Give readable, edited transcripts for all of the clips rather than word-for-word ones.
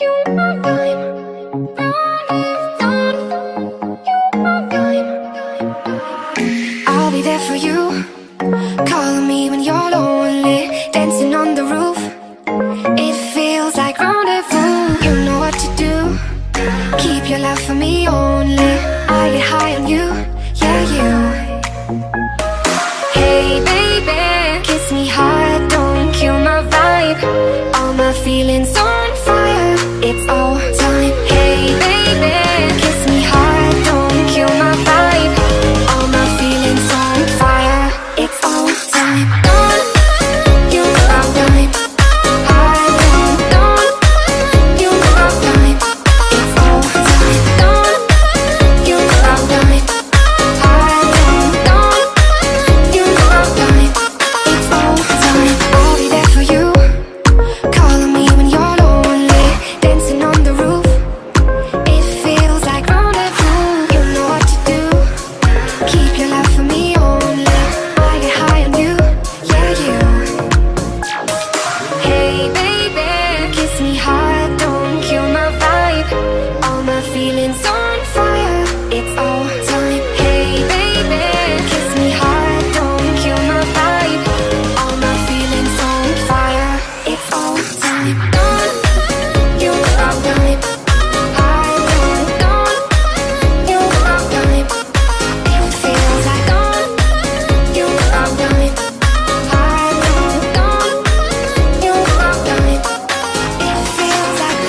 You my vibe. Run is done. You my vibe. I'll be there for you. Calling me when you're lonely. Dancing on the roof. It feels like rendezvous. You know what to do. Keep your love for me only. I get high on you. Yeah, you. Hey baby, kiss me hard, don't kill my vibe. All my feelings on fire, it's all time. Hey baby, kiss me hard, don't kill my vibe. All my feelings on fire, it's all time. Don't you my vibe. Hard, don't you my vibe. It's all time. Don't you my vibe. Hard, don't you my vibe. It's all time. I'll be there for you. Calling me when you're lonely. Dancing on the roof. It feels like rendezvous. You know what to do. Keep your love for me only. I get high on you. Yeah, you. Hey baby, kiss me hard, don't kill my vibe. All my feelings on fire, it's all time. Hey baby, kiss me hard, don't kill my vibe. All my feelings on fire, it's all time. Don't you my vibe. Hard, don't you my vibe. It feels like don't you my vibe. Hard, don't you my vibe. It feels like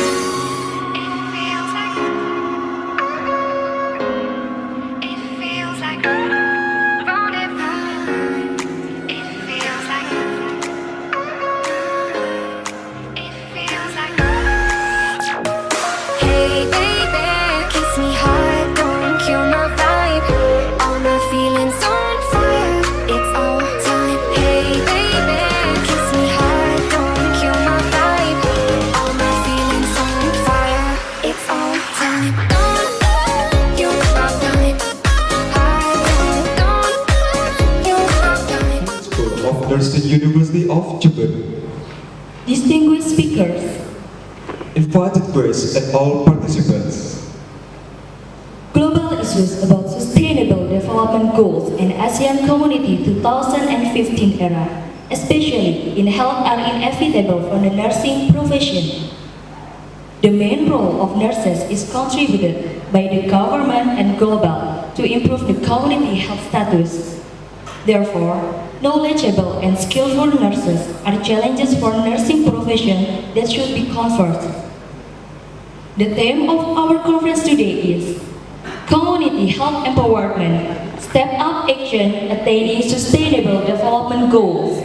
hey baby, kiss me hard, don't kill my vibe. All my feelings on fire, it's all time. Hey baby, kiss me hard, don't kill my vibe. All my feelings on fire, it's all time. Don't you my vibe. Hard, don't you my vibe. School of Nursing, University of Jember. Distinguished speakers, Invited guests and all participants. global issues about sustainable development goals in ASEAN Community 2015 era, especially in health, are inevitable for the nursing profession. The main role of nurses is contributed by the government and global to improve the community health status. Therefore, knowledgeable and skillful nurses are challenges for nursing profession that should be conferred. The theme of our conference today is Community Health Empowerment, Step Up Action Attaining Sustainable Development Goals.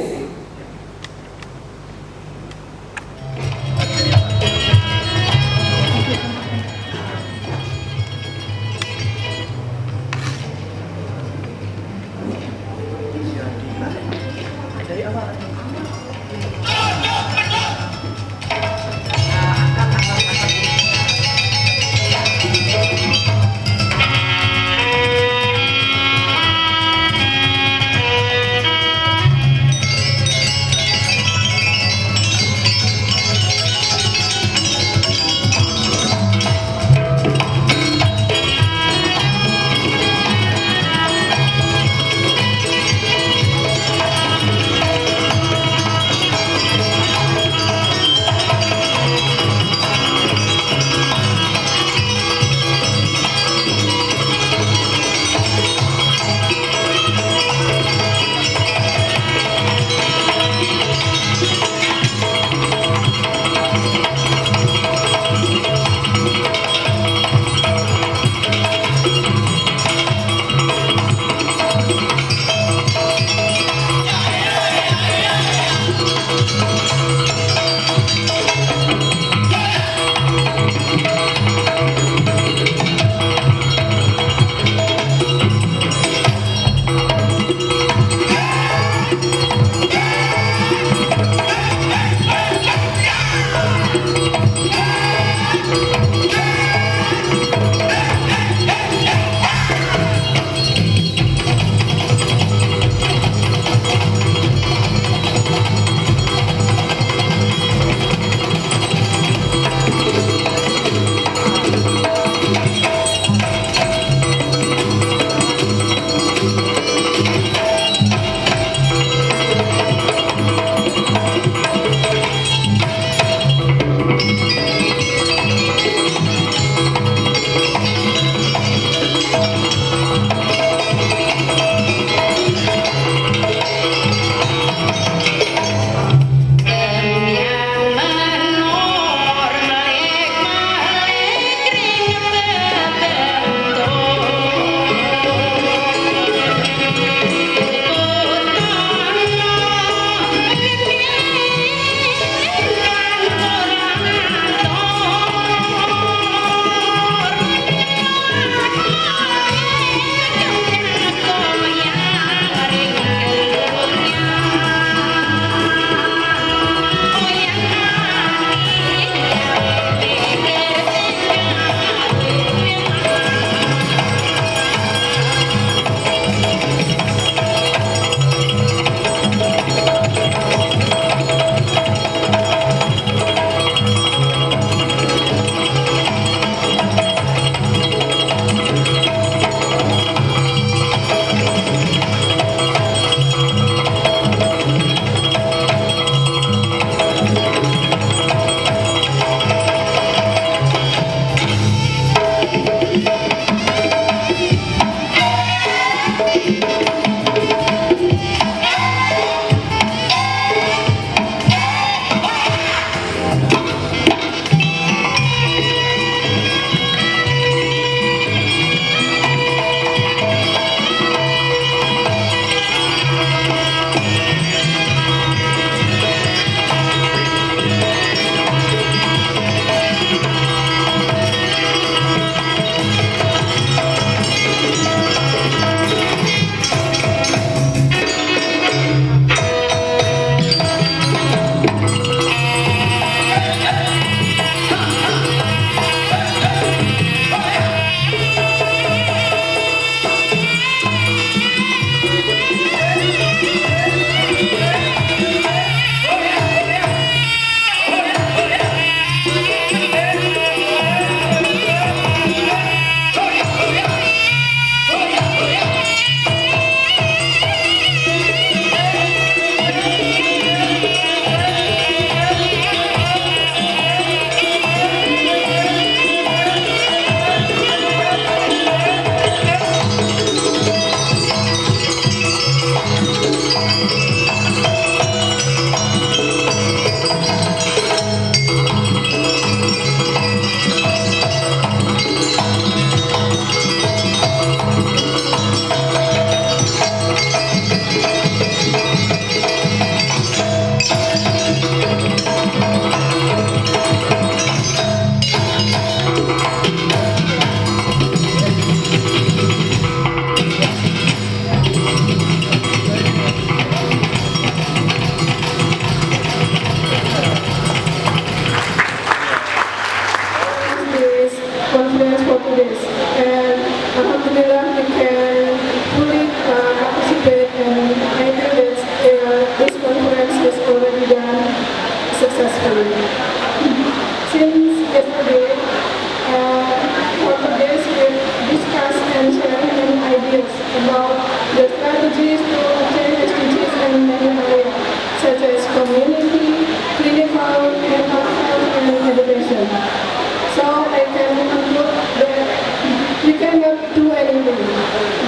since yesterday. For today's we discuss and share many ideas about the strategies to attain SDGs in many areas, such as community, clinical, mental health, and education. So I can conclude that we cannot do anything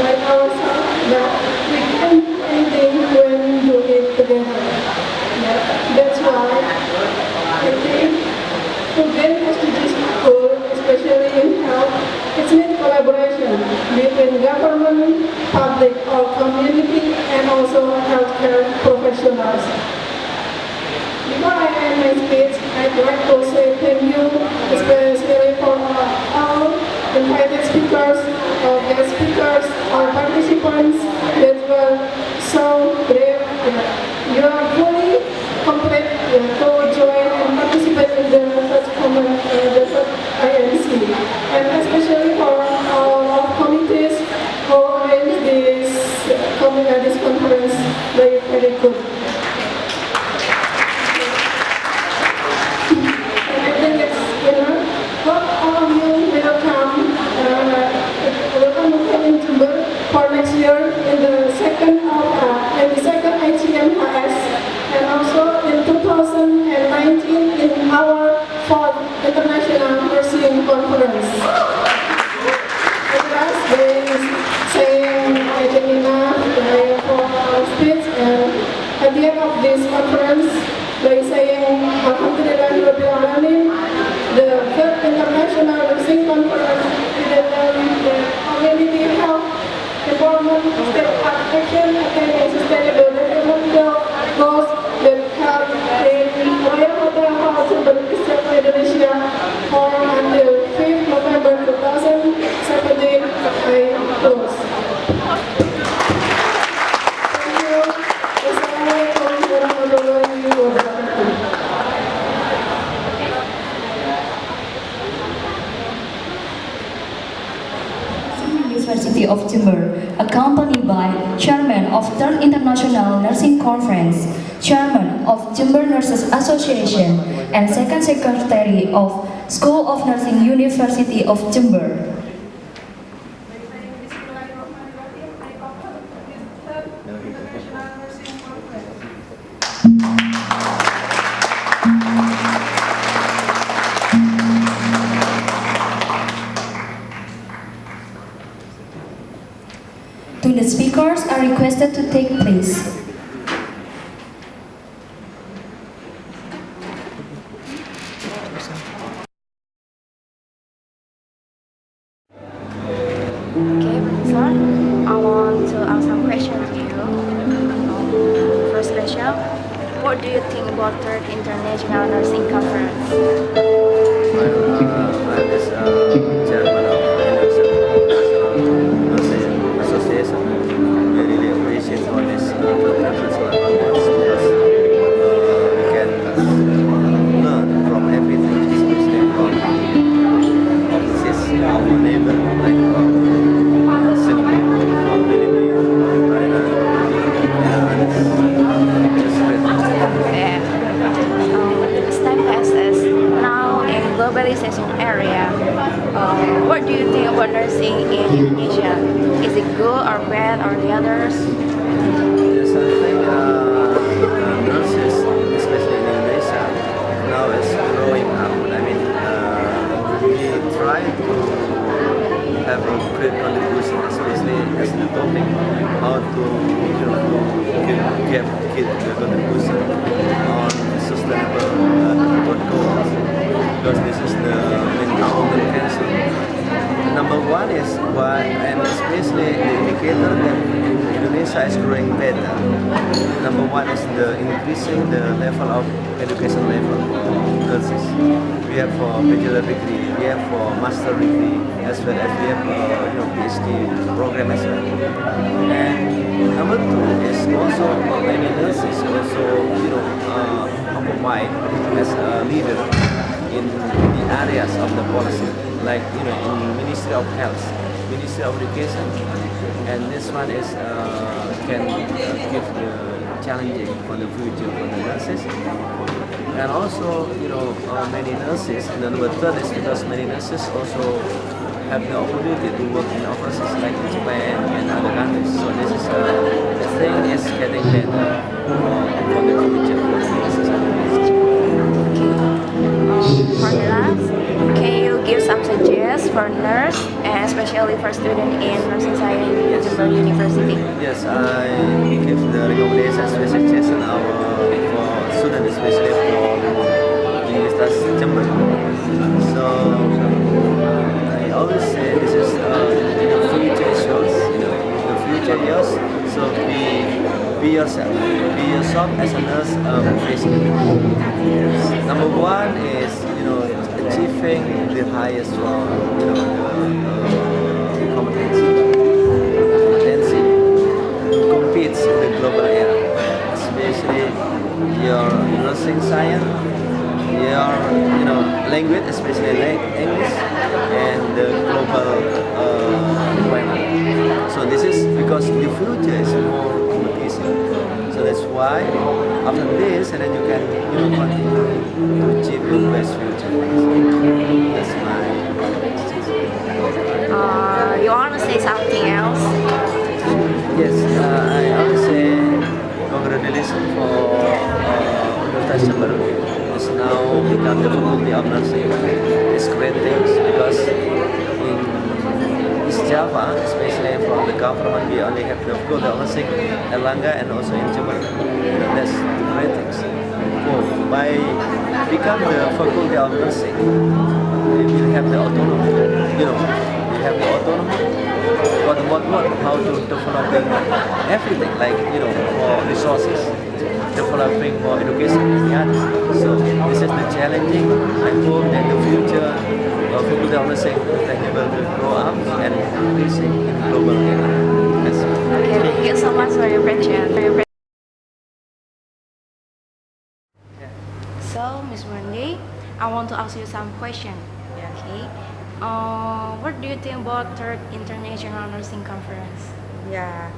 by ourselves, but we can do anything when we do it together. That's why I think to gain SDGs goal, especially in health, it needs collaboration between government, public or community, and also healthcare professionals. Before I end my speech, I'd like to say thank you, especially for all invited speakers, or guest speakers, or participants that were so brave. You are fully complete to join and participate in the third INC, and especially for all of committees who arranged this conference very, very good. For next year in the second IGMHS, and also in 2019 in our fourth International Nursing Conference. At last, they saying I think enough for our speech, and at the end of this conference, they saying Alhamdulillah, the third International Nursing Conference the community health development, state action, attaining sustainable development goals that have in Royal Hotel House in Indonesia for until 5th November 2017. I close. Thank you. Wassalamualaikum warahmatullahi wabarakatuh. University of Jember, accompanied by Chairman of Third International Nursing Conference, Chairman of Jember Nurses Association, and Second Secretary of School of Nursing University of Jember. The speakers are requested to take place. Okay, Professor, I want to ask some questions to you. First question, what do you think about Third International Nursing Conference? I'm just chairman of Nursing Association. We really appreciate all this conference because we can learn from everything, especially from offices, our neighbor, like Singapore, from Philippines, Thailand, and it's great. As time passes, now in globalization area, what do you think about nursing in Indonesia? Is it good or bad or the others? Yes, I think nurses, especially in Indonesia, now is growing up. I mean, we try to have a great contribution, especially as the topic, how to give the contribution on sustainable development goals, because this is the main counter cancer. Number one is why, and especially the indicator that Indonesia is growing better. Number one is the increasing the level of education level for nurses. We have for bachelor degree, we have for master degree, as well as we have PhD program as well. And number two is also many nurses also occupied as a leader in the areas of the policy, like in Ministry of Health, Ministry of Education, and this one is can give the challenging for the future for the nurses. And also, many nurses, the number third is because many nurses also have the opportunity to work in overseas like in Japan and other countries. So this is the thing is getting better for the future for the nurses and nurses. For the last, can you give some suggestions for nurse and especially for student in nursing science Jember University? Yes, I give the recommendations, suggestion for students, especially for Universitas Jember. So I always say this is the future is yours. The future is yours. So be yourself. Be yourself as a nurse professional. Number one is achieving the highest one. The competency to compete in the global era, especially your nursing science, your language, especially English, and the global environment. So this is because the future is more competition. So that's why after this, and then you can continue to achieve your best future. That's my. You want to say something else? Yes, I always say congratulations for Universitas Jember. It's now become the faculty of nursing. It's great things because in East Java, especially from the government, we only have the faculty of nursing, Erlangga, and also in Jember. That's the great things. So by become the faculty of nursing, we will have the autonomy. We have the autonomy. What, how to developing everything, like for resources, developing more education and the others. So this is the challenging. I hope that the future of faculty of nursing will be able to grow up and increasing in global era. That's it. Okay, thank you so much for your presentation. So, Ms. Wendy, I want to ask you some questions. Okay. What do you think about Third International Nursing Conference? Yeah.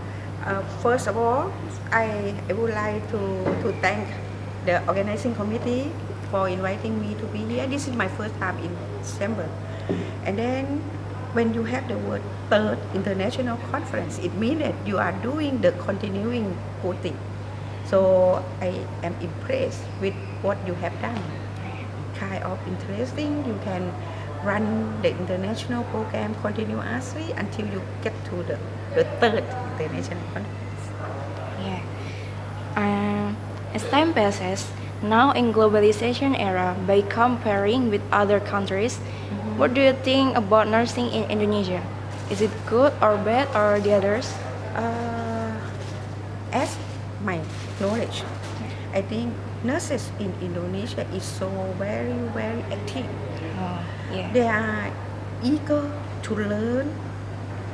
First of all, I would like to thank the organizing committee for inviting me to be here. This is my first time in December. And then when you have the word Third International Conference, it means that you are doing the continuing good thing. So I am impressed with what you have done. Kind of interesting. You can run the international program continuously until you get to the third international conference. Yeah. As time passes, now in globalization era, by comparing with other countries, what do you think about nursing in Indonesia? Is it good or bad or the others? As my knowledge, I think nurses in Indonesia is so very, very active. Yeah. They are eager to learn,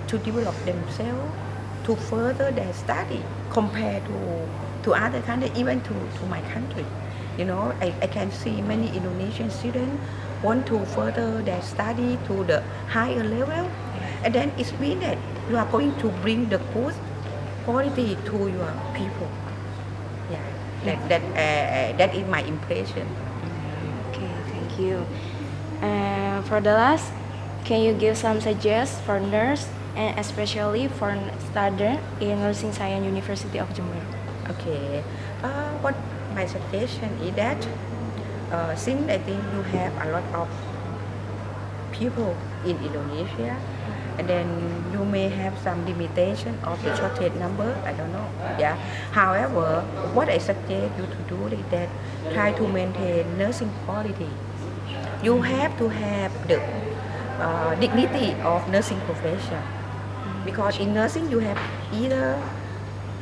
to develop themselves, to further their study compared to other countries, even to my country. I can see many Indonesian students want to further their study to the higher level, and then it means that you are going to bring the good quality to your people. That is my impression. Okay, thank you. For the last, can you give some suggestions for nurse and especially for student in Nursing Science University of Jember? Okay. What my suggestion is that since I think you have a lot of people in Indonesia, and then you may have some limitation of the shortage number. I don't know. Yeah. However, what I suggest you to do is that try to maintain nursing quality. You have to have the dignity of nursing profession, because in nursing you have either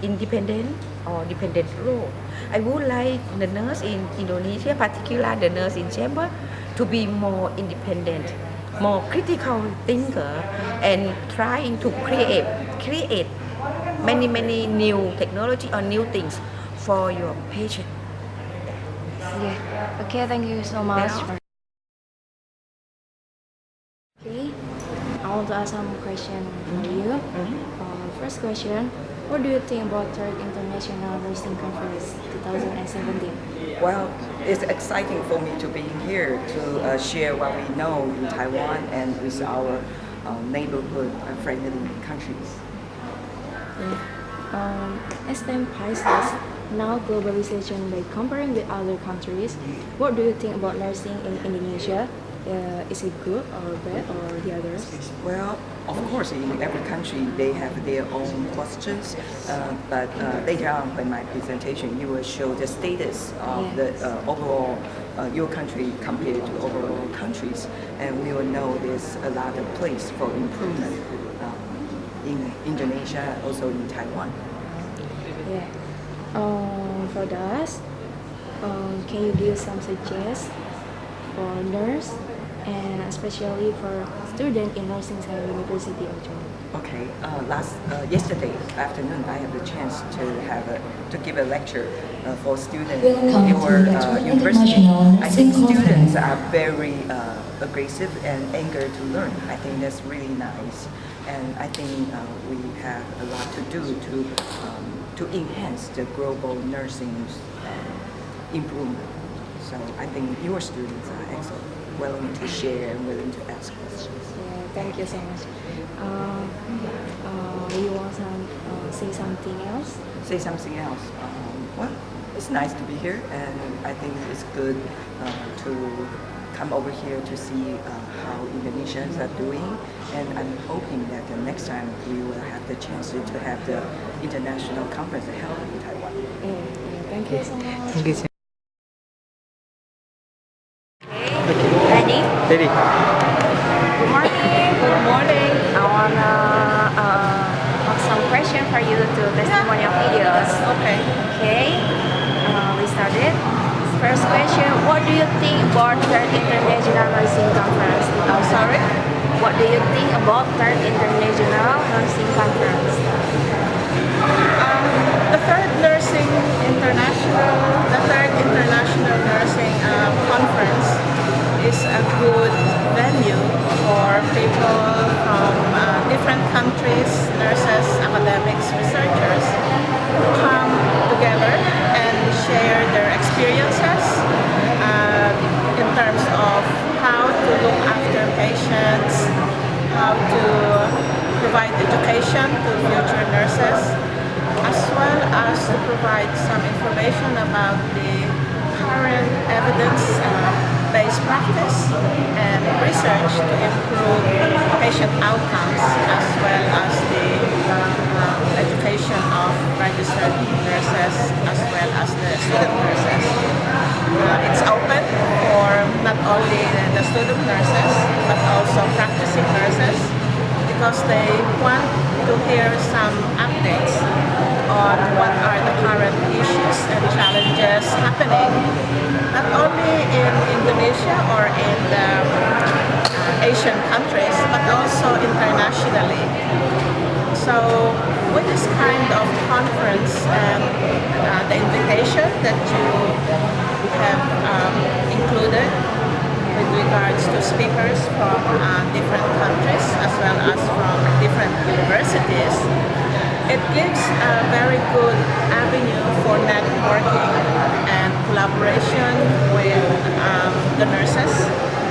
independent or dependent role. I would like the nurse in Indonesia, particularly the nurse in Jember, to be more independent, more critical thinker, and trying to create many new technology or new things for your patient. Yeah. Okay, thank you so much. Yeah. Okay, I want to ask some question for you. First question, What do you think about Third International Nursing Conference 2017? Well, it's exciting for me to be here to share what we know in Taiwan and with our neighborhood friendly countries. As time passes, now globalization by comparing with other countries, what do you think about nursing in Indonesia? Is it good or bad or the others? Well, of course, in every country they have their own questions, but later on in my presentation, you will show the status of the overall your country compared to overall countries, and we will know there's a lot of place for improvement in Indonesia, also in Taiwan. Yeah. For us, can you give some suggestions for nurse and especially for student in Nursing Science University of Johor? Okay. Yesterday afternoon, I had the chance to give a lecture for students Welcome in your to the university. International I think Nursing students Conference. are very aggressive and eager to learn. I think that's really nice, and I think we have a lot to do to enhance the global nursing improvement. So I think your students are excellent, willing to share and willing to ask questions. Yeah, thank you so much. You want some say something else? Say something else. Well, it's nice to be here, and I think it's good to come over here to see how Indonesians are doing, and I'm hoping that the next time we will have the chance to have the international conference held in Taiwan. Thank you so much. Thank you. Ready? Ready? Good morning. Good morning. I wanna have some question for you to testimonial videos. Okay. Okay. We started. First question: what do you think about Third International Nursing Conference? I'm sorry. What do you think about Third International Nursing Conference? The third international nursing conference is a good venue for people from different countries, nurses, academics, researchers, to come together and share their experiences in terms of how to look after patients, how to provide education to future nurses, as well as to provide some information about the current evidence-based practice and research to improve patient outcomes, as well as the education of registered nurses, as well as the student nurses. It's open for not only the student nurses, but also practicing nurses, because they want to hear some updates on what are the current issues and challenges happening, not only in Indonesia or in the Asian countries, but also internationally. So with this kind of conference and the invitation that you have included with regards to speakers from different countries as well as from different universities, it gives a very good avenue for networking and collaboration with the nurses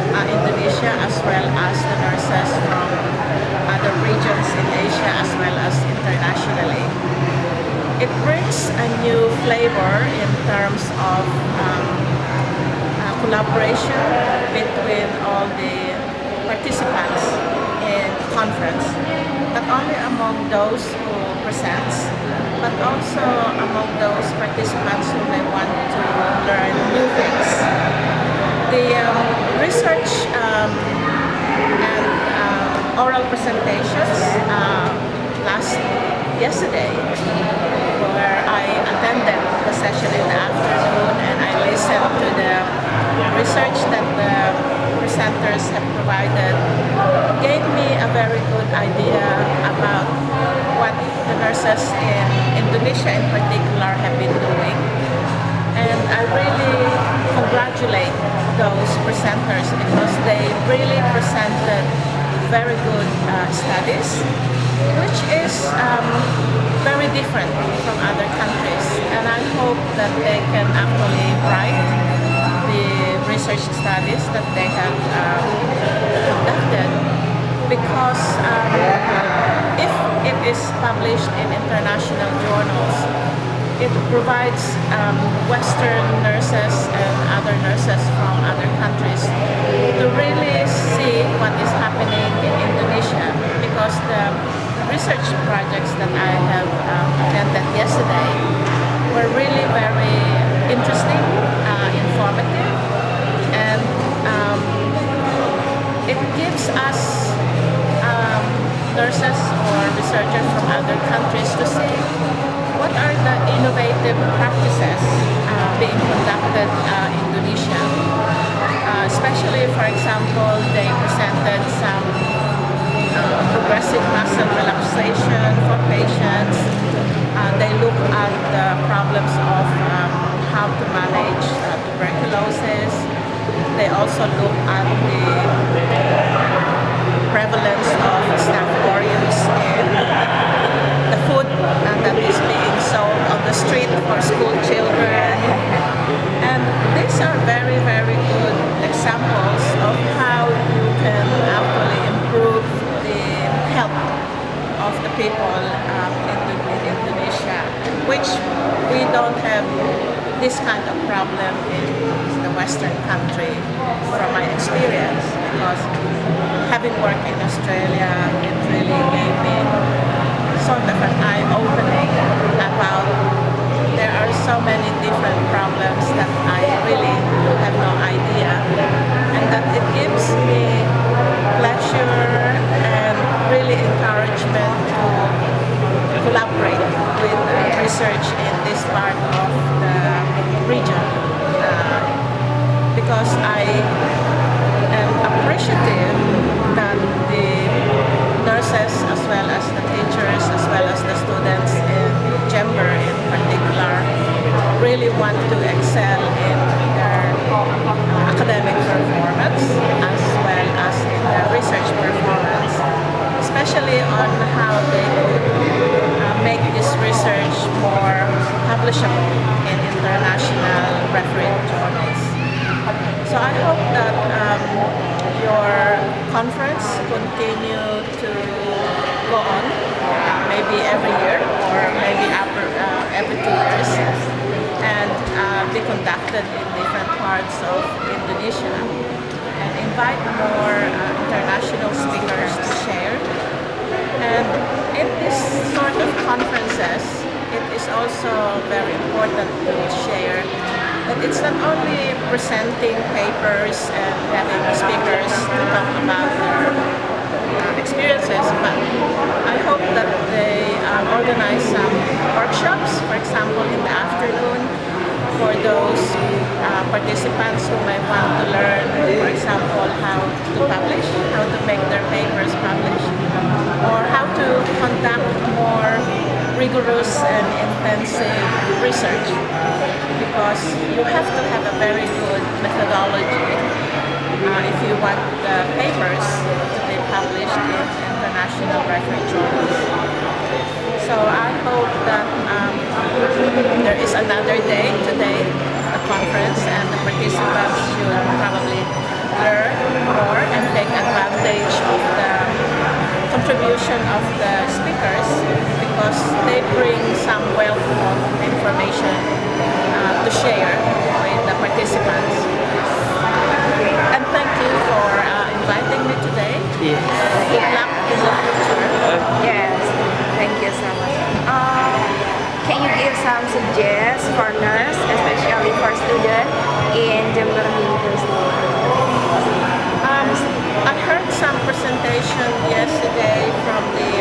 in Indonesia, as well as the nurses from other regions in Asia, as well as internationally. It brings a new flavor in terms of collaboration between all the participants in conference, not only among those who presents, but also among those participants who may want to learn new things. The research and oral presentations yesterday, where I attended the session in the afternoon and I listened to the research that the presenters have provided, gave me a very good idea about what the nurses in Indonesia in particular have been doing. And I really congratulate those presenters because they really presented very good studies, which is very different from other countries. And I hope that they can actually write the research studies that they have conducted, because if it is published in international journals, it provides Western nurses and other nurses from other countries to really see what is happening in Indonesia, because the research projects that I have attended yesterday were really very interesting, informative, and it gives us nurses or researchers from other countries to see what are the innovative practices being conducted in Indonesia. Especially, for example, they presented some progressive muscle relaxation for patients. They look at the problems of how to manage tuberculosis. They also look at the prevalence of Staph aureus in the food that is being sold on the street for school children. And these are very, very good examples of how you can actually improve the health of the people in Indonesia, which we don't have this kind of problem in the Western country from my experience, because having worked in Australia, it really gave me sort of an eye-opening about there are so many different problems that I really have no idea, and that it gives me pleasure and really encouragement to collaborate with research in this part of the region, because I am appreciative that the nurses, as well as the teachers, as well as the students in Jember in particular, really want to excel in their academic performance as well as in their research performance, especially on how they could make this research more publishable in international reference journals. So I hope that your conference continue to go on, maybe every year or maybe every 2 years, and be conducted in different parts of Indonesia, and invite more international speakers to share. And in this sort of conferences, it is also very important to share that it's not only presenting papers and having speakers to talk about their experiences, but I hope that they organize some workshops, for example, in the afternoon, for those participants who might want to learn, for example, how to publish, how to make their papers published, or how to conduct more rigorous and intensive research, because you have to have a very good methodology if you want the papers to be published in international reference journals. So I hope that there is another day today of the conference, and the participants should probably learn more and take advantage of the contribution of the speakers, because they bring some wealth of information to share with the participants. And thank you for inviting me today. Yes. Good luck in the future. Yes, thank you so much. Can you give some suggestions for nurse, especially for students in Jember University? I heard some presentation yesterday from the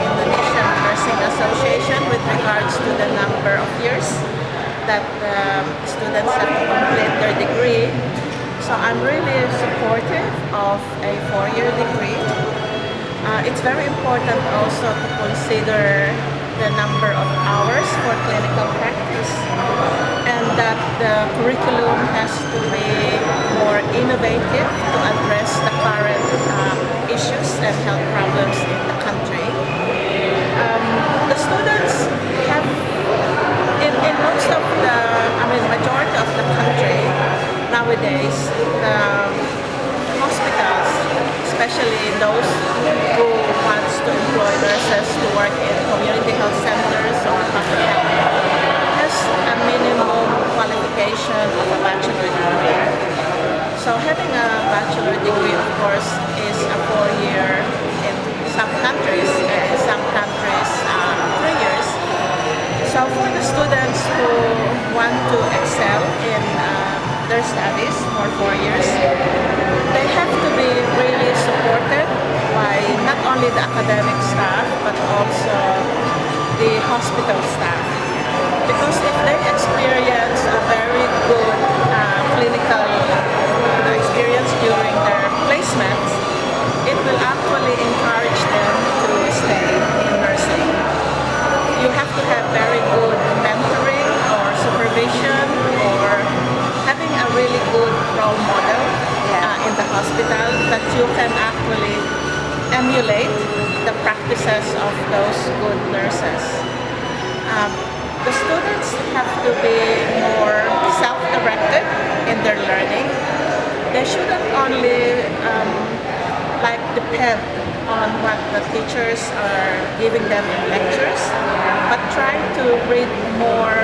Indonesian Nursing Association with regards to the number of years that students have to complete their degree. So I'm really supportive of a 4-year degree. It's very important also to consider the number of hours for clinical practice, and that the curriculum has to be more innovative to address the current issues and health problems in the country. The students have, in most of the, majority of the country nowadays, the hospitals, especially those who wants to employ nurses to work in community health centers or public health, has a minimum qualification of a bachelor degree. So having a bachelor degree, of course, is a 4-year in some countries, and in some countries 3 years. So for the students who want to excel in their studies for 4 years, they have to be really supported by not only the academic staff, but also the hospital staff. Because if they experience a very good clinical experience during their placements, it will actually encourage them to stay in nursing. You have to have very good mentoring or supervision, or having a really good role model in the hospital that you can actually emulate the practices of those good nurses. The students have to be more self-directed in their learning. They shouldn't only depend on what the teachers are giving them in lectures, but try to read more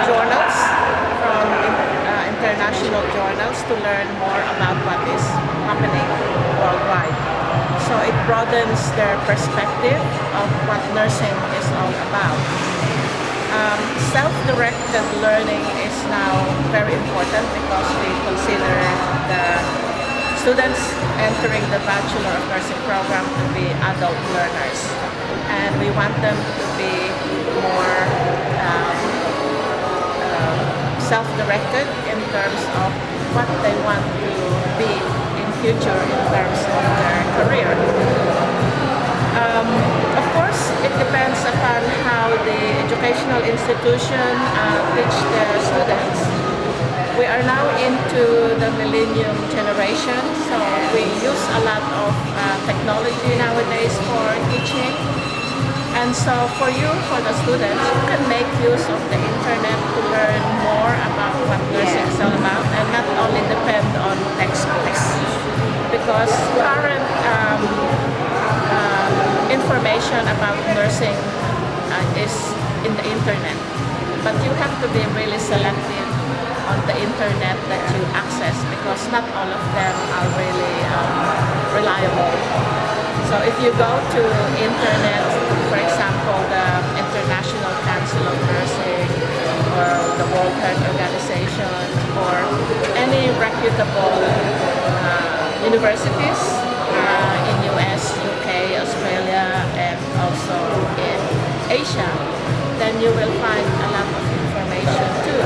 journals from international journals to learn more about what is happening worldwide. So it broadens their perspective of what nursing is all about. Self-directed learning is now very important because we consider the students entering the Bachelor of Nursing program to be adult learners, and we want them to be more self-directed in terms of what they want to be in future in terms of their career. Of course, it depends upon how the educational institution teach their students. We are now into the millennium generation, so we use a lot of technology nowadays for teaching. And so for you, for the students, you can make use of the internet to learn more about what nursing is all about, and not only depend on textbooks. Because current information about nursing is in the internet, but you have to be really selective on the internet that you access, because not all of them are really reliable. So if you go to internet, for example, the International Council of Nursing or the World Health Organization or any reputable universities in US, UK, Australia, and also in Asia, then you will find a lot of information too.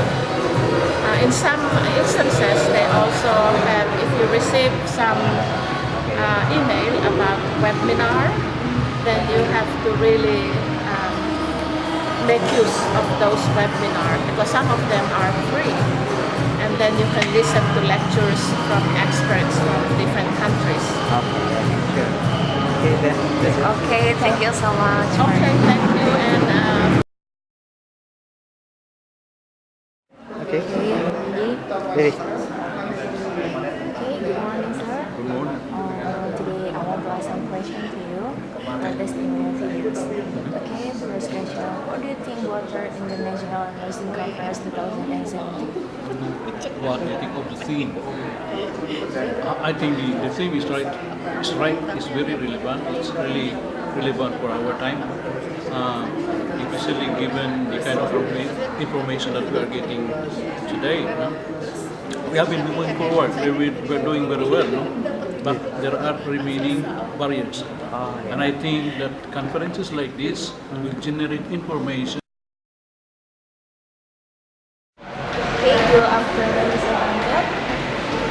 In some instances, they also have, if you receive some email about webinar, then you have to really make use of those webinars, because some of them are free, and then you can listen to lectures from experts from different countries. Okay, then. Okay, thank you so much. Okay, thank you. And Okay. Okay, good morning, sir. Good morning. Today I want to ask some questions to you. Testimonial videos. Okay, first question. What do you think water in the National Nursing Conference 2017? What do you think of the theme? I think the theme is right. It's right. It's very relevant. It's really relevant for our time, especially given the kind of information that we are getting today. No? We have been moving forward. We're doing very well, no? But there are remaining barriers, and I think that conferences like this will generate information. Okay, good afternoon, Mr. Angel.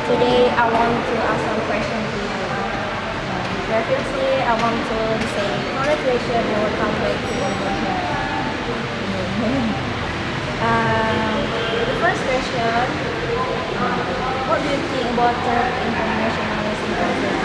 Today I want to ask some questions to you. Previously, I want to say congratulations for welcome back to Indonesia. The first question, what do you think about the international nursing conference?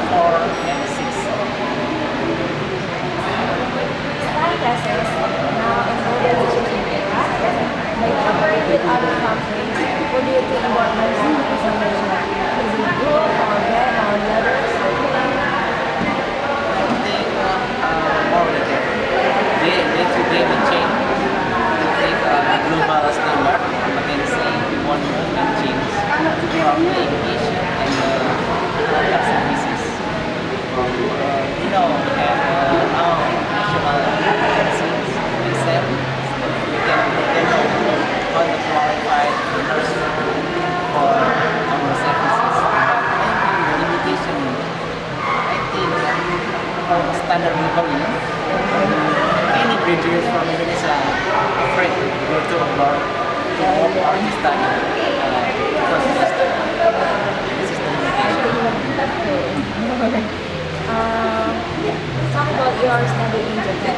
4 and 6. Study classes now in globalization era, by comparing with other countries, what do you think about nursing in Indonesia? Is it good or bad or the others? I think more than that. Day to day we change. I think global standard, but then say one movement change from the education and health services. We have our national agencies, exam, they know how to qualify the nurse for our services. But maybe the limitation, I think, for standard globally, many graduates from Indonesia are afraid to go to abroad to work or to study because of this. This is the limitation. Talk about your study in Japan.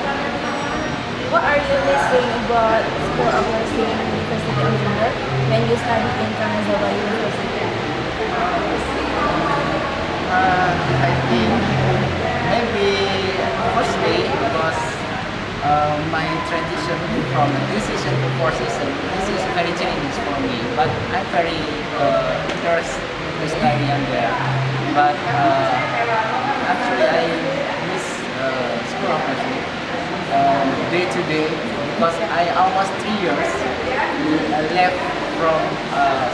What are you missing about School of Nursing University of Jember when you study in Kanazawa University? I think maybe firstly because my transition from decision to position, this is very challenging for me, but I'm very interested to study under. But actually I miss School of Nursing day to day because I almost 3 years left from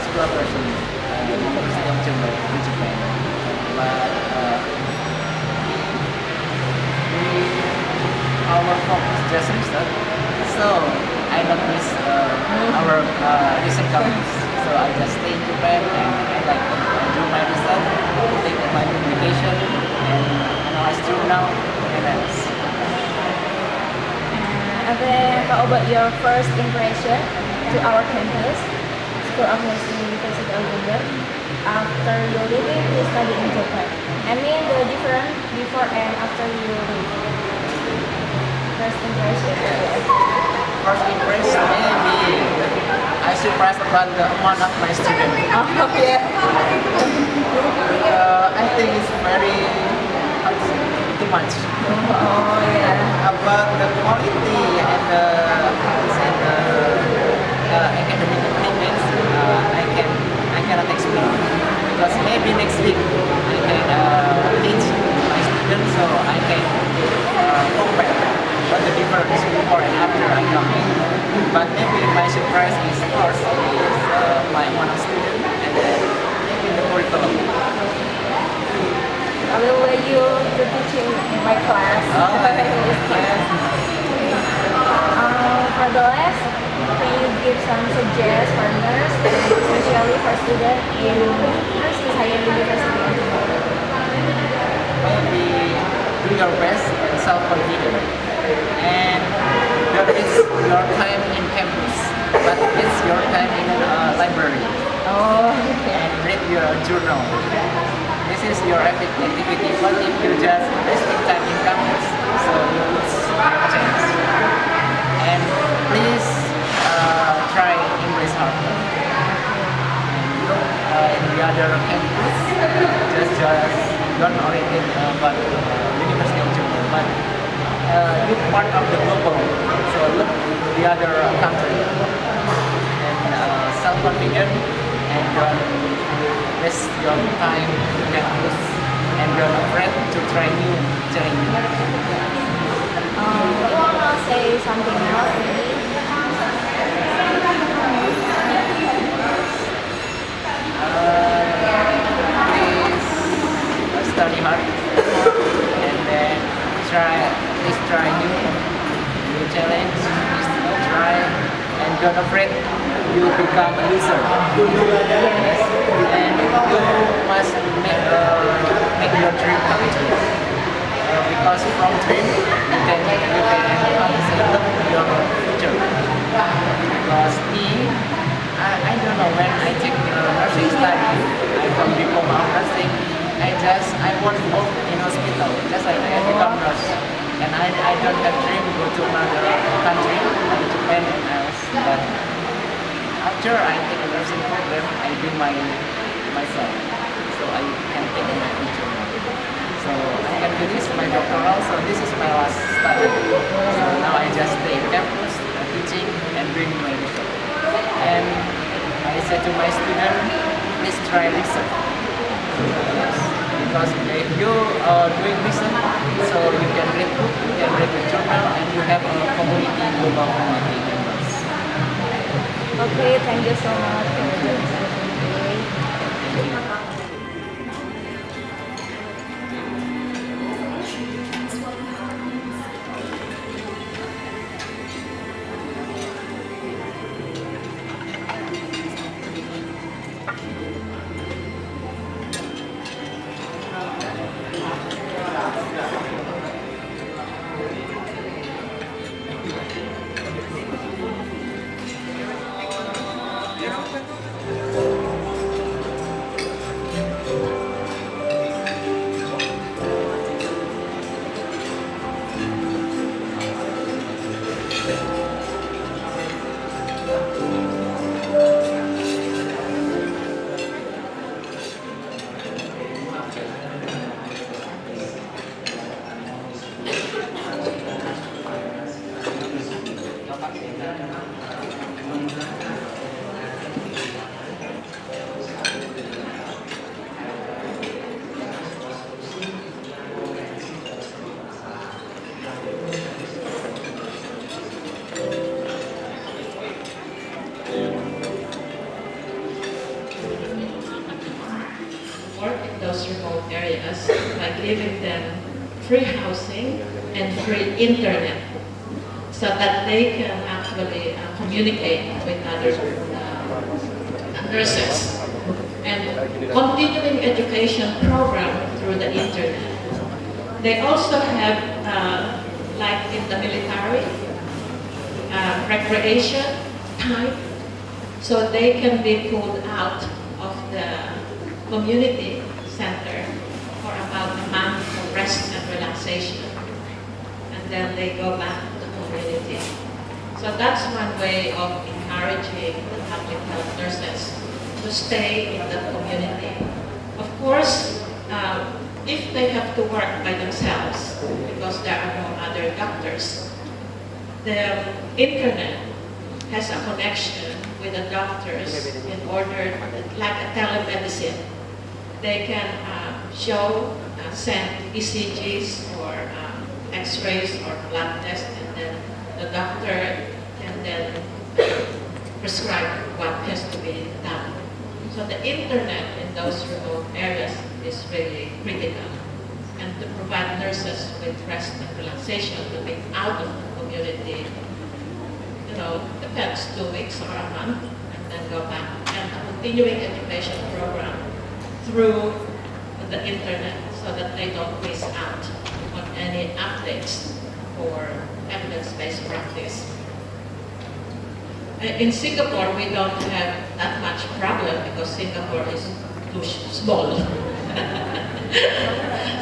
School of Nursing, University of Jember in Japan. But our focus just restarted, so I don't miss our recent companies. So I just stay in Japan and I like do my research, take my publication, and analyze journal and else. And then how about your first impression to our campus, School of Nursing University of Jember, after you leaving to study in Japan? I mean the difference before and after you leave. First impression. First impression, maybe I surprised about the amount of my students. Oh yeah. I think it's very too much. Oh yeah. About the quality and the academic achievements, I cannot explain because maybe next week I can teach my students so I can compare what the difference before and after I come in. But maybe my surprise is first is my one student and then maybe the curriculum. I will let you to teaching in my class. In this class. For the last, can you give some suggestions for nurse, especially for students in Nursing Science University of Jember? Maybe do your best and self-confident. And there is your time in campus, but it's your time in library. Oh, okay. And read your journal. This is your activity, but if you just wasting time in campus, so you lose your chance. And please try English hard. And look in the other campus, just don't oriented about University of Jember, but look part of the global. So look the other country and self-confident and don't waste your time in campus and don't afraid to try new challenge. You want to say something else maybe? Please study hard and then please try new challenge, please try and don't afraid you become a loser. Yes. And you must make your dream come true. Because from dream you can look your future. Because I don't know when I take nursing study, I'm from diploma of nursing. I want to work in hospital, just like I become nurse. And I don't have dream to go to another country, like Japan and else. But after I take a nursing program, I do myself, so I can take my future. So I can finish my doctoral, so this is my last study. So now I just stay in campus, teaching and doing my research. And I said to my student, please try research. Yes, because if you are doing research, so you can read book, you can read the journal, and you have a community, global community members. Okay, thank you so much. Thank you. Work in those remote areas by giving them free housing and free internet so that they can actually communicate with other nurses, and continuing education program through the internet. They also have, like in the military, recreation time, so they can be pulled out of the community center for about a month for rest and relaxation, and then they go back to the community. So that's one way of encouraging the public health nurses to stay in the community. Of course, if they have to work by themselves because there are no other doctors, the internet has a connection with the doctors in order, like a telemedicine. They can send ECGs or X-rays or blood tests, and then the doctor can then prescribe what has to be done. So the internet in those remote areas is really critical. And to provide nurses with rest and relaxation to be out of the community, depends 2 weeks or a month, and then go back. And a continuing education program through the internet so that they don't miss out on any updates for evidence-based practice. In Singapore, we don't have that much problem because Singapore is too small.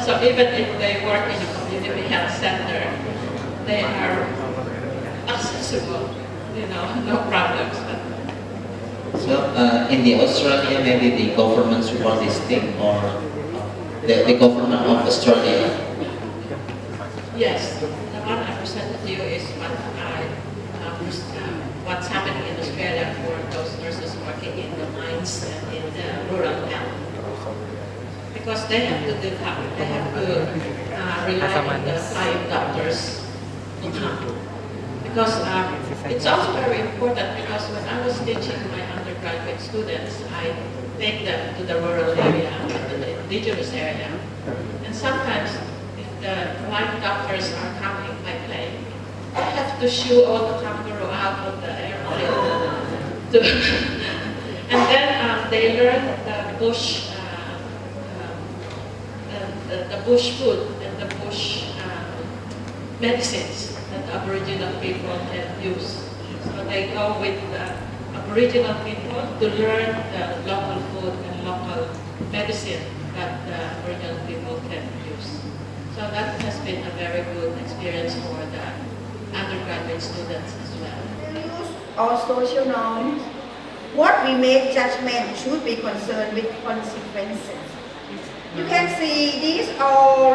So even if they work in a community health center, they are accessible, no problems. So in the Australia, maybe the government support this thing, or the government of Australia? Yes, the one I presented to you is what's happening in Australia for those nurses working in the mines and in the rural health. Because they have to rely on the flying doctors to come. Because it's also very important, because when I was teaching my undergraduate students, I take them to the rural area, to the indigenous area. And sometimes, if the flying doctors are coming by plane, I have to shoo all the kangaroo out of the airplane. And then they learn the bush, the bush food and the bush medicines that Aboriginal people can use. So they go with the Aboriginal people to learn the local food and local medicine that the Aboriginal people can use. So that has been a very good experience for the undergraduate students as well. Or social norms, what we make judgment should be concerned with consequences. You can see these all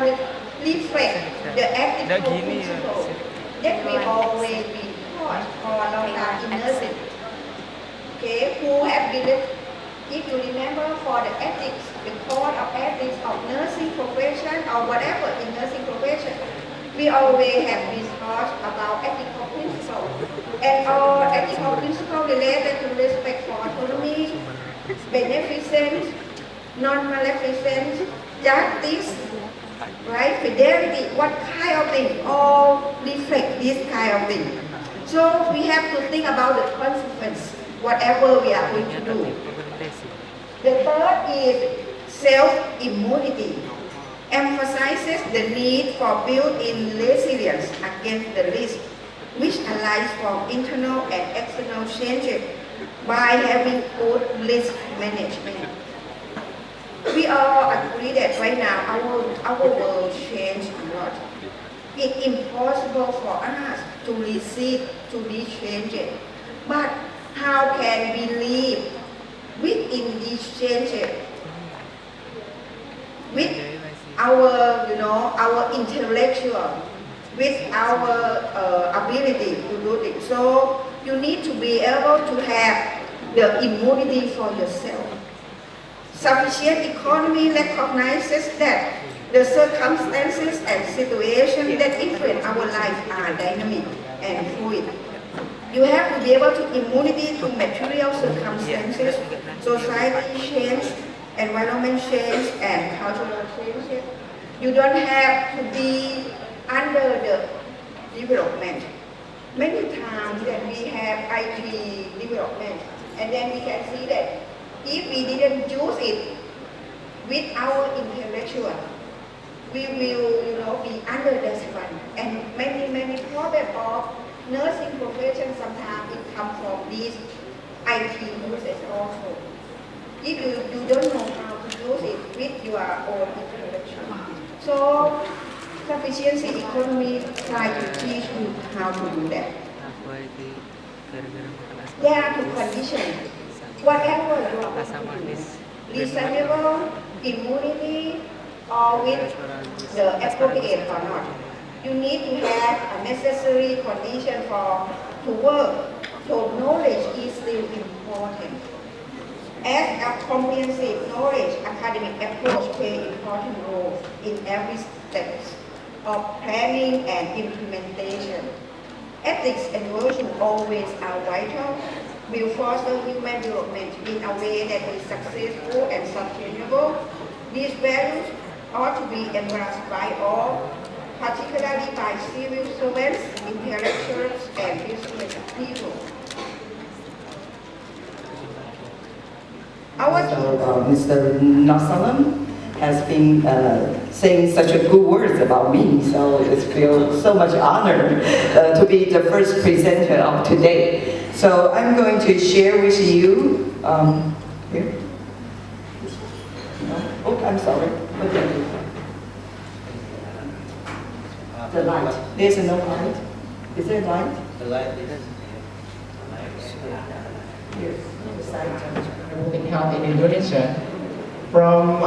reflect the ethical principles that we always been taught for a long time in nursing. Okay, who have been, if you remember, for the ethics, the code of ethics of nursing profession or whatever in nursing profession, we always have been taught about ethical principles. And all ethical principles related to respect for autonomy, beneficence, non-maleficence, justice, right, fidelity, what kind of thing, all reflect this kind of thing. So we have to think about the consequence, whatever we are going to do. The third is self-immunity, emphasizes the need for built-in resilience against the risk, which aligns from internal and external changes by having good risk management. We all agree that right now our world changed a lot. It's impossible for us to resist to these changes. But how can we live within these changes? With our, our intellectual, with our ability to do it. So you need to be able to have the immunity for yourself. Sufficient economy recognizes that the circumstances and situations that influence our life are dynamic and fluid. You have to be able to immunity to material circumstances, society change, environment change, and cultural changes. You don't have to be under the development. Many times that we have IT development, and then we can see that if we didn't use it with our intellectual, we will, be under this one. And many problems of nursing profession sometimes it comes from these IT usage also. If you don't know how to use it with your own intellectual. So sufficiency economy try to teach you how to do that. There are two conditions. Whatever you are, reasonable, immunity, or with the appropriate or not. You need to have a necessary condition to work. So knowledge is still important. As a comprehensive knowledge, academic approach plays important role in every step of planning and implementation. Ethics and virtue always are vital, will foster human development in a way that is successful and sustainable. These values ought to be embraced by all, particularly by civil servants, intellectuals, and business people. Mr. Nasalam has been saying such a good words about me, so it feels so much honored to be the first presenter of today. So I'm going to share with you, here. Oh, I'm sorry. Okay. The light. There's no light. Is there light? The light is here. Republic Health in Indonesia. From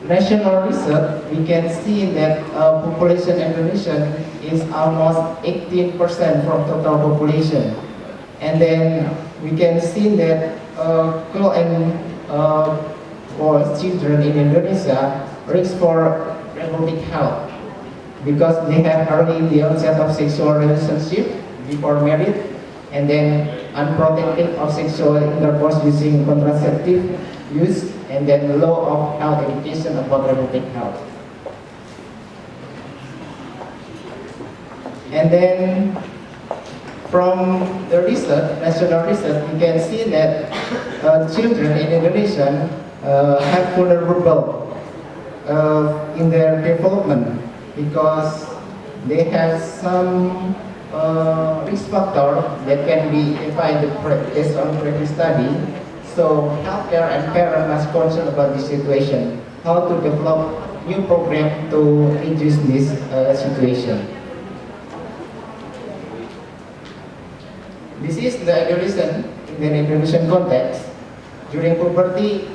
national research, we can see that population Indonesia is almost 18% from total population. And then we can see that girl and boys, children in Indonesia risk for reproductive health because they have early the onset of sexual relationship before marriage, and then unprotected of sexual intercourse using contraceptive use, and then law of health education about reproductive health. And then from the research, national research, we can see that children in Indonesia have vulnerable in their development because they have some risk factor that can be defined based on previous study. So healthcare and parents must concern about this situation, how to develop new program to reduce this situation. This is the Indonesian, in the Indonesian context. during puberty,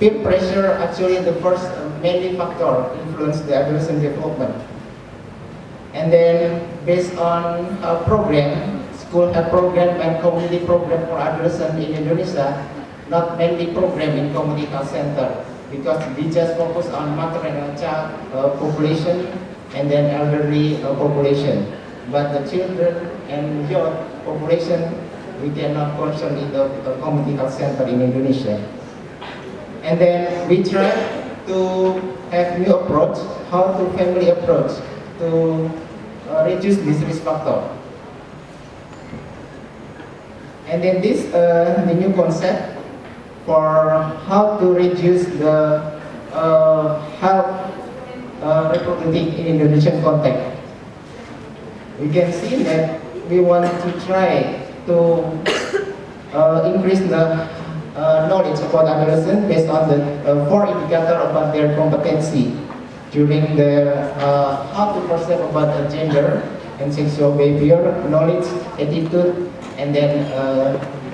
peer pressure actually the first mainly factor influence the adolescent development. And then based on a program, school have program and community program for adolescents in Indonesia, not mainly program in community health center, because we just focus on maternal child population and then elderly population. But the children and youth population, we cannot concern in the community health center in Indonesia. And then we try to have new approach, how to family approach to reduce this risk factor. And then this the new concept for how to reduce the health reproductive in Indonesian context. We can see that we want to try to increase the knowledge about adolescents based on the 4 indicators about their competency during their how to perceive about gender and sexual behavior, knowledge, attitude, and then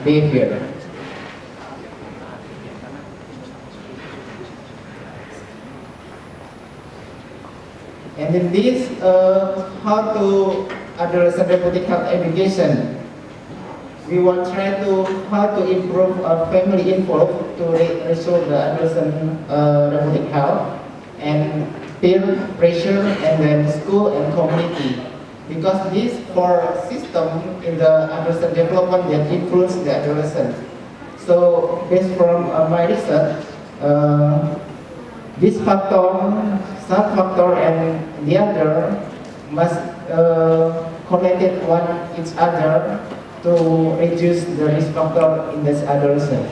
behavior. And in this, how to adolescent reproductive health education, we will try to how to improve family involved to resolve the adolescent reproductive health and peer pressure and then school and community. Because these 4 systems in the adolescent development that influence the adolescent. So based from my research, this factor, sub-factor and the other must connect one each other to reduce the risk factor in this adolescent.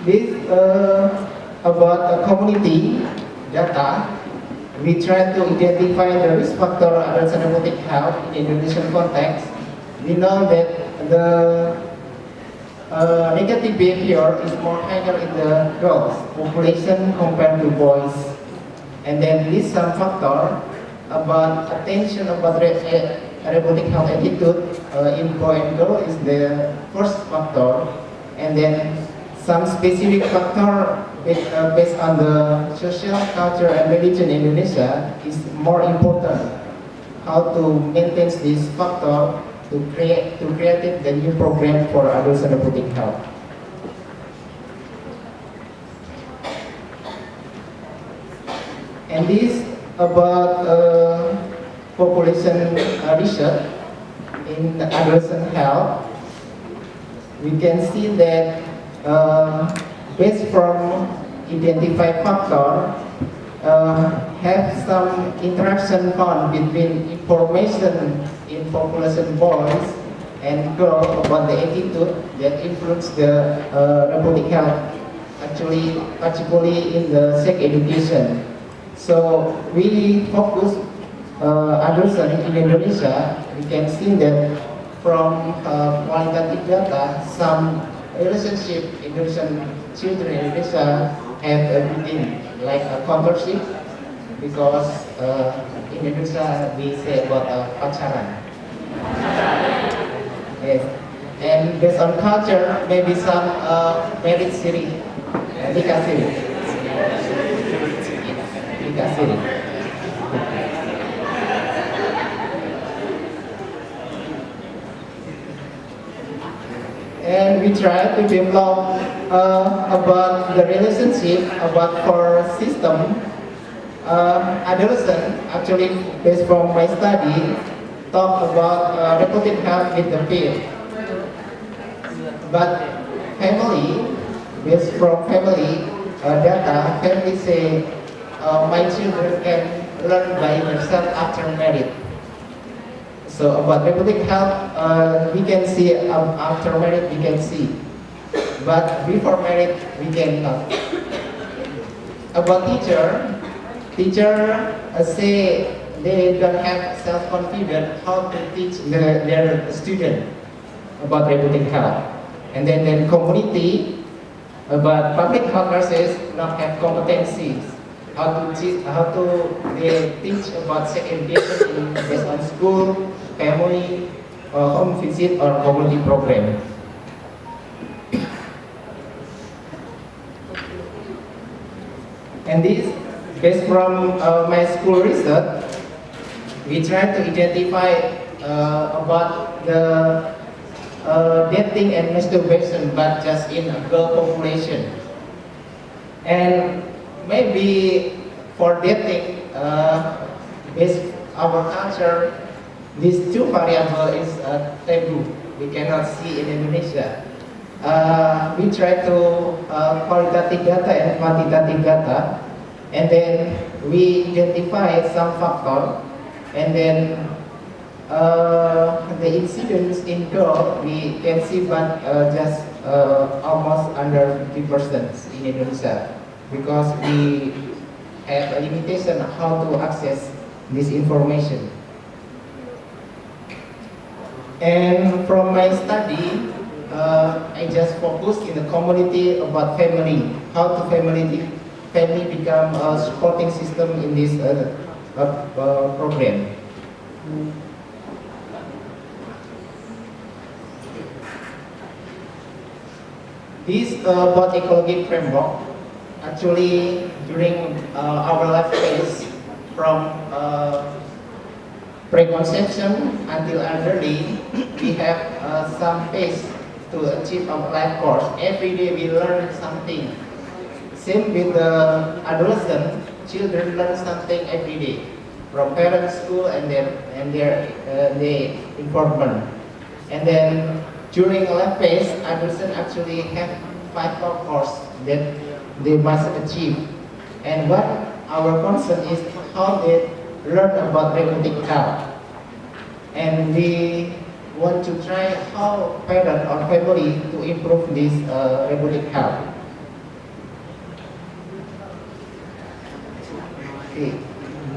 This about community data, we try to identify the risk factor of adolescent reproductive health in Indonesian context. We know that the negative behavior is more higher in the girls population compared to boys. And then this some factor about attention about reproductive health attitude in boy and girl is the first factor. And then some specific factor based on the social, culture, and religion in Indonesia is more important. How to maintain this factor to create the new program for adolescent reproductive health. And this about population research in adolescent health. We can see that based from identified factor have some interaction found between information in population boys and girls about the attitude that influence the reproductive health, actually particularly in the sex education. So we focus adolescent in Indonesia. We can see that from qualitative data, some relationship Indonesian children in Indonesia have everything like a courtship, because in Indonesia we say about pacaran. Yes. And based on culture, maybe some marriage siri, nikah siri. Nikah siri. And we try to develop about the relationship about for system. Adolescent, actually based from my study, talk about reproductive health with the peer. But family, based from family data, family say my children can learn by themselves after marriage. So about reproductive health, we can see after marriage we can see, but before marriage we cannot. About teacher say they don't have self-confidence how to teach their student about reproductive health. And then community, about public health nurses not have competencies how to they teach about sex education based on school, family, home visit or community program. And this, based from my school research, we try to identify about the dating and masturbation, but just in a girl population. And maybe for dating, based our culture, these two variables is taboo. We cannot see in Indonesia. We try to qualitative data and quantitative data, and then we identify some factor, and then the incidence in girl we can see, but just almost under 50% in Indonesia, because we have a limitation on how to access this information. And from my study, I just focus in the community about family, how to family become a supporting system in this program. This about ecology framework, actually during our life phase from preconception until elderly, we have some phase to achieve our life course. Every day we learn something. Same with the adolescent, children learn something every day from parents, school, and their informant. And then during life phase, adolescents actually have 5 core course that they must achieve. And what our concern is how they learn about reproductive health. And we want to try how parent or family to improve this reproductive health. Okay.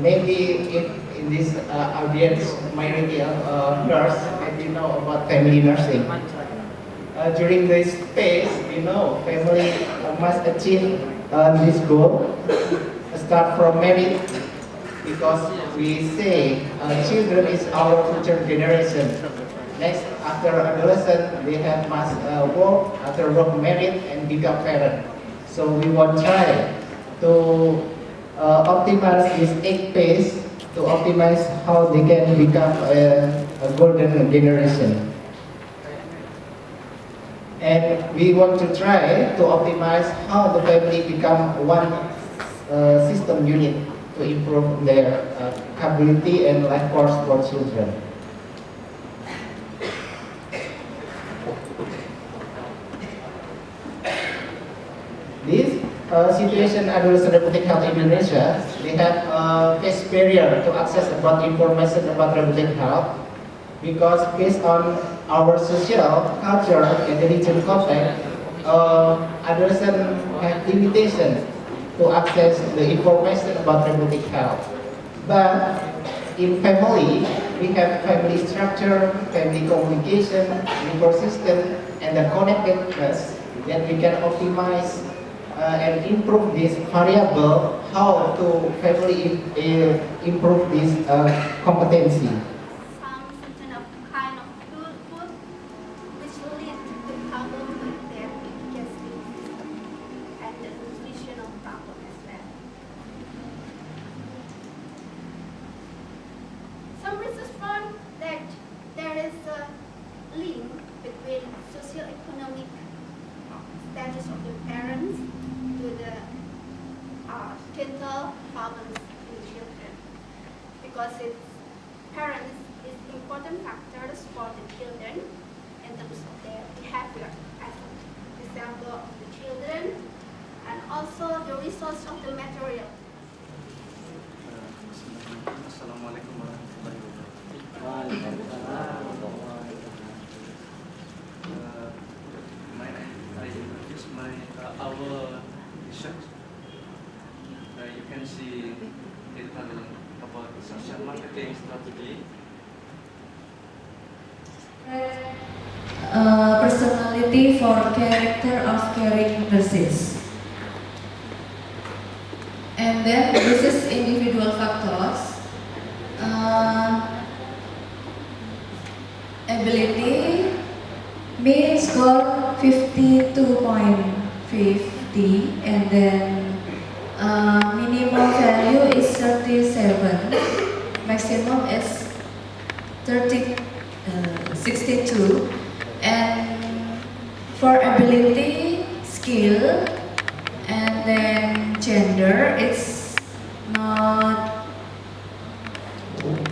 Maybe if in this audience, majority of nurse, and you know about family nursing. During this phase, we know family must achieve this goal. Start from marriage, because we say children is our future generation. Next, after adolescent, they have must work, after work married and become parent. So we want try to optimize this 8 phase to optimize how they can become a golden generation. And we want to try to optimize how the family become one system unit to improve their capability and life course for children. This situation adolescent reproductive health in Indonesia, they have face barrier to access about information about reproductive health, because based on our social, culture, and religion context, adolescents have limitation to access the information about reproductive health. But in family, we have family structure, family communication, ecosystem, and the connectedness that we can optimize and improve this variable, how to family improve this competency. Our research, you can see data about social marketing strategy. Personality for character of caring nurses. And then this is individual factors. Ability, mean score 52.50, and then minimum value is 37, maximum is 62, and for ability, skill, and then gender, it's not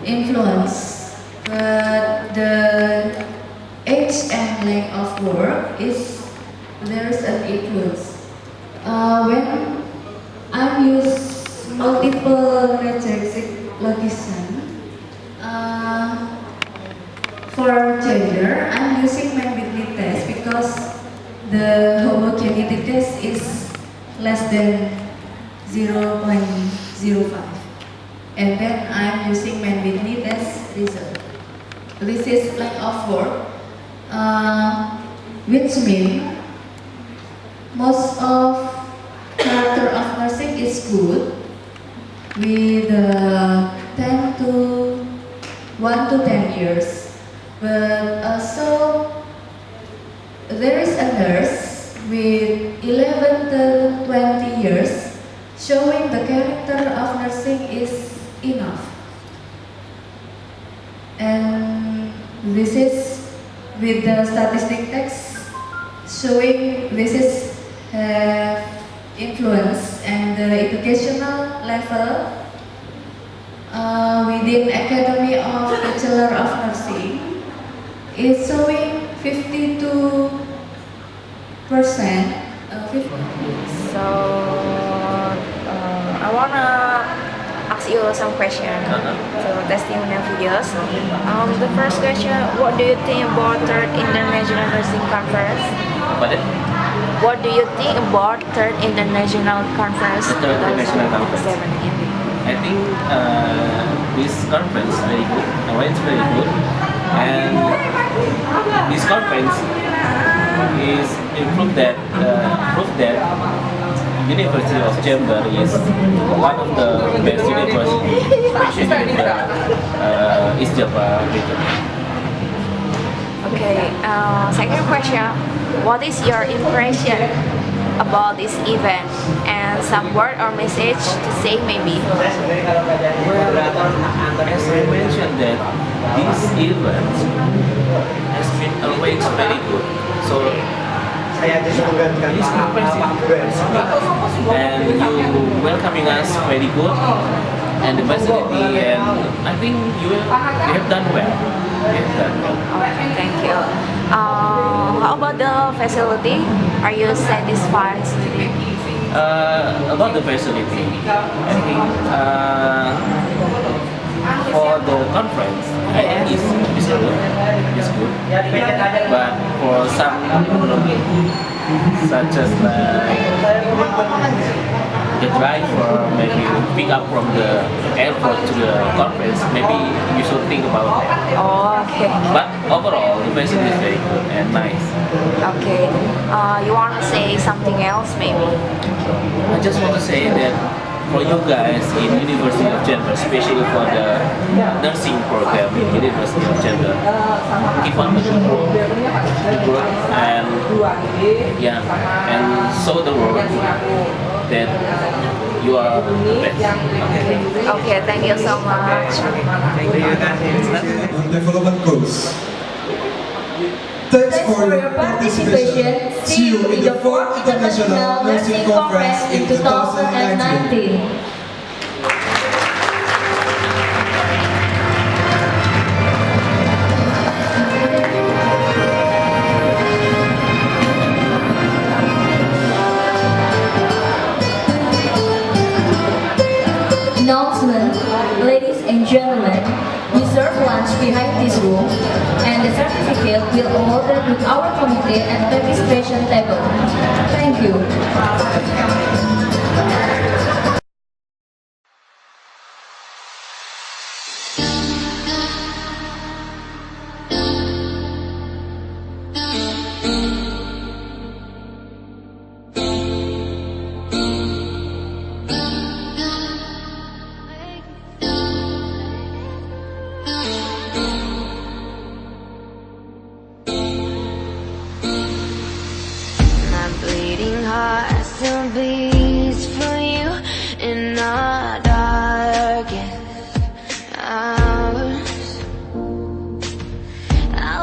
influence, but the age and length of work is there's an influence. When I use multiple matrix location, for gender, I'm using Mann-Whitney test because the homogeneity test is less than 0.05. And then I'm using Mann-Whitney test result. This is length of work, which means most of character of nursing is good with 1 to 10 years. But also there is a nurse with 11 to 20 years showing the character of nursing is enough. And this is with the statistic text showing this is influence, and the educational level within Academy of Bachelor of Nursing is showing 52%. So I wanna ask you some questions to testimonial videos. The first question: what do you think about Third International Nursing Conference? What do you think about Third International Conference? Third International Conference. I think this conference is very good. Why it's very good, and this conference is proof that University of Jember is one of the best universities, especially in the East Java region. Okay. Second question: what is your impression about this event, and some word or message to say maybe? Well, as I mentioned that this event has been arranged very good. So it's impressive. And you welcoming us very good, and the facility, and I think you have done well. Okay, thank you. How about the facility? Are you satisfied? About the facility, I think for the conference, I think it's good. It's good. But for some, such as the driver, maybe pick up from the airport to the conference, maybe you should think about that. Oh, okay. But overall, the facility is very good and nice. Okay. You want to say something else, maybe? I just want to say that for you guys in University of Jember, especially for the nursing program in University of Jember, keep on the good work and show the world that you are the best. Okay, thank you so much. Development goals. Thanks for your participation. See you in the 4th International Nursing Conference in 2019. Announcement, ladies and gentlemen, we serve lunch behind this room, and the certificate will awarded with our committee at registration table. Thank you.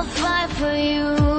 fight for you.